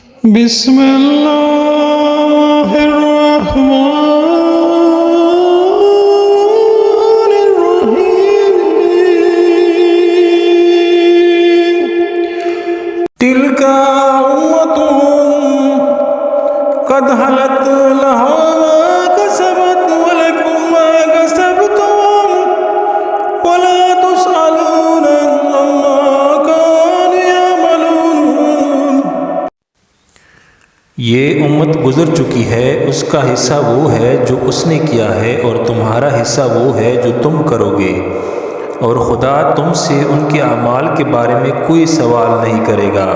بسم اللہ الرحمن الرحیم تلک امۃ قد خلت لہا ما کسبت ولکم ما کسبتم ولا تسألون عما كانوا يعملون۔ یہ امت گزر چکی ہے، اس کا حصہ وہ ہے جو اس نے کیا ہے، اور تمہارا حصہ وہ ہے جو تم کرو گے، اور خدا تم سے ان کے اعمال کے بارے میں کوئی سوال نہیں کرے گا۔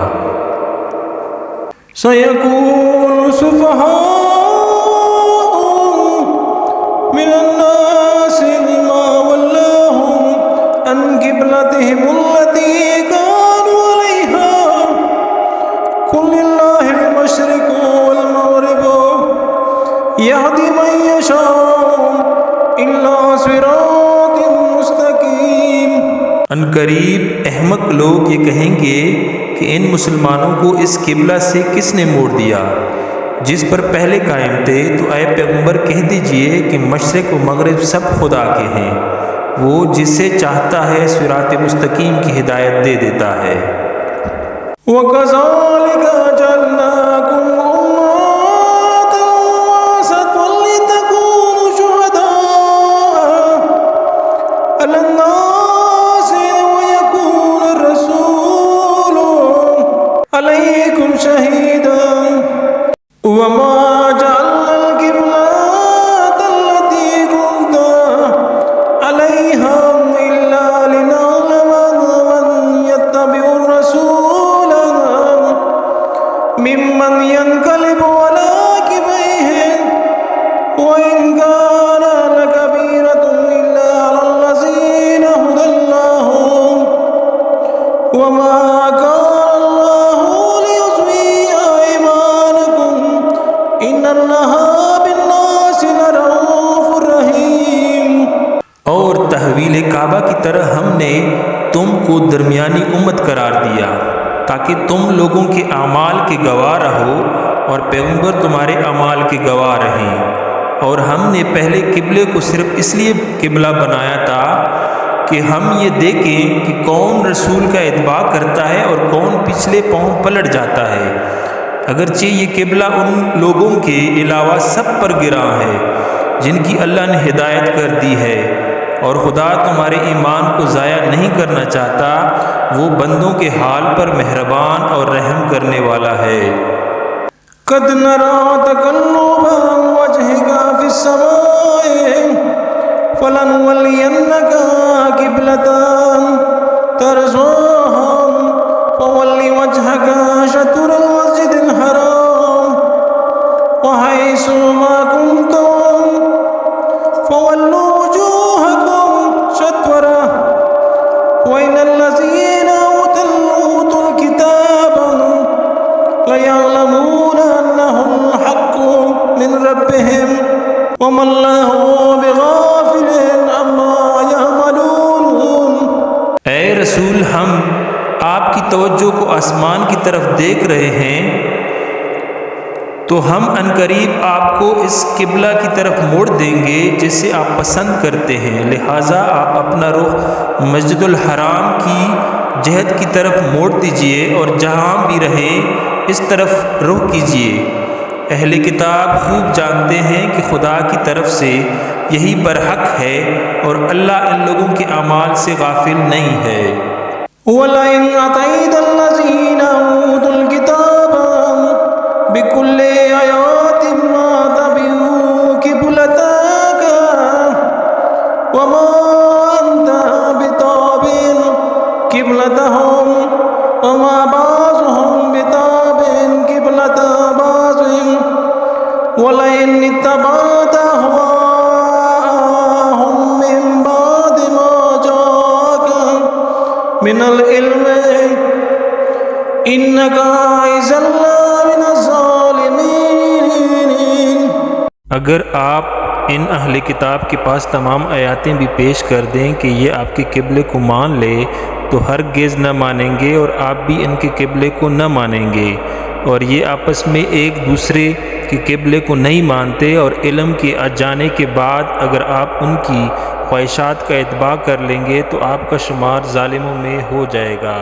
سَيَقُولُ السُّفَهَاءُ مِنَ النَّاسِ مَا وَلَّاهُمْ عَنْ قِبْلَتِهِمُ الَّتِي كَانُوا عَلَيْهَا قُلْ لِلَّهِ الْمَشْرِقُ وَالْمَغْرِبُ يَهْدِي مَن يَشَاءُ إِلَىٰ صِرَاطٍ مُّسْتَقِيمٍ۔ عنقریب احمق لوگ یہ کہیں گے کہ ان مسلمانوں کو اس قبلہ سے کس نے موڑ دیا جس پر پہلے قائم تھے؟ تو اے پیغمبر کہہ دیجئے کہ مشرق و مغرب سب خدا کے ہیں، وہ جسے چاہتا ہے صراط مستقیم کی ہدایت دے دیتا ہے۔ وَكَذَلِكَ جَعَلْنَاكُمْ أُمَّةً وَسَطًا لِتَكُونُوا شُهَدَاءَ عَلَى النَّاسِ وَيَكُونَ الرَّسُولُ عَلَيْكُمْ شَهِيدًا وَمَا جَعَلْنَا الْقِبْلَةَ الَّتِي كُنتَ عَلَيْهَا إِلَّا لِنَعْلَمَ مَن يَتَّبِعُ الرَّسُولَ ممن ينقلب على عقبيه وإن كان لكبيرة إلا على الذين هدى الله وما كان الله ليضيع إيمانكم إن الله بالناس لرؤوف رحيم۔ اور تحویل کعبہ کی طرح ہم نے تم کو درمیانی امت قرار دیا تاکہ تم لوگوں کے اعمال کے گواہ رہو اور پیغمبر تمہارے اعمال کے گواہ رہیں۔ اور ہم نے پہلے قبلے کو صرف اس لیے قبلہ بنایا تھا کہ ہم یہ دیکھیں کہ کون رسول کا اتباع کرتا ہے اور کون پچھلے پاؤں پلٹ جاتا ہے، اگرچہ یہ قبلہ ان لوگوں کے علاوہ سب پر گراں ہے جن کی اللہ نے ہدایت کر دی ہے، اور خدا تمہارے ایمان کو ضائع نہیں کرنا چاہتا، وہ بندوں کے حال پر مہربان اور رحم کرنے والا ہے۔ قد نرى تقلب وجهك في السماء فلنولينك قبلة ترضاها فول وجهك شطر المسجد الحرام وحيث ما كنتم فولوا وجوهكم شطره وإن الذين أوتوا الكتاب ليعلمون أنه الحق من ربهم وما الله بغافل عما يعملون۔ اے رسول، ہم آپ کی توجہ کو آسمان کی طرف دیکھ رہے ہیں، تو ہم عنقریب آپ کو اس قبلہ کی طرف موڑ دیں گے جسے آپ پسند کرتے ہیں، لہٰذا آپ اپنا رخ مسجد الحرام کی جہت کی طرف موڑ دیجئے اور جہاں بھی رہیں اس طرف رخ کیجئے۔ اہل کتاب خوب جانتے ہیں کہ خدا کی طرف سے یہی برحق ہے، اور اللہ ان لوگوں کے اعمال سے غافل نہیں ہے۔ وَلَئِنْ أَتَيْتَ الَّذِينَ أُوتُوا الْكِتَابَ بِكُلِّ آيَاتٍ مَا تَبِعُوا قِبْلَتَكَ وَمَا أَنْتَ بِتَابِعٍ قِبْلَتَهُمْ وَمَا بَعْضُهُمْ بِتَابِعٍ قِبْلَةَ بَعْضٍ وَلَئِنِ اتَّبَعْتَ أَهْوَاءَهُمْ مِنْ بَعْدِ مَا جَاءَكَ مِنَ الْعِلْمِ إِنَّكَ إِذًا لَّمِنَ الظَّالِمِينَ۔ اگر آپ ان اہل کتاب کے پاس تمام آیاتیں بھی پیش کر دیں کہ یہ آپ کے قبلے کو مان لے تو ہرگز نہ مانیں گے، اور آپ بھی ان کے قبلے کو نہ مانیں گے، اور یہ آپس میں ایک دوسرے کے قبلے کو نہیں مانتے، اور علم کے آ جانے کے بعد اگر آپ ان کی خواہشات کا اتباع کر لیں گے تو آپ کا شمار ظالموں میں ہو جائے گا۔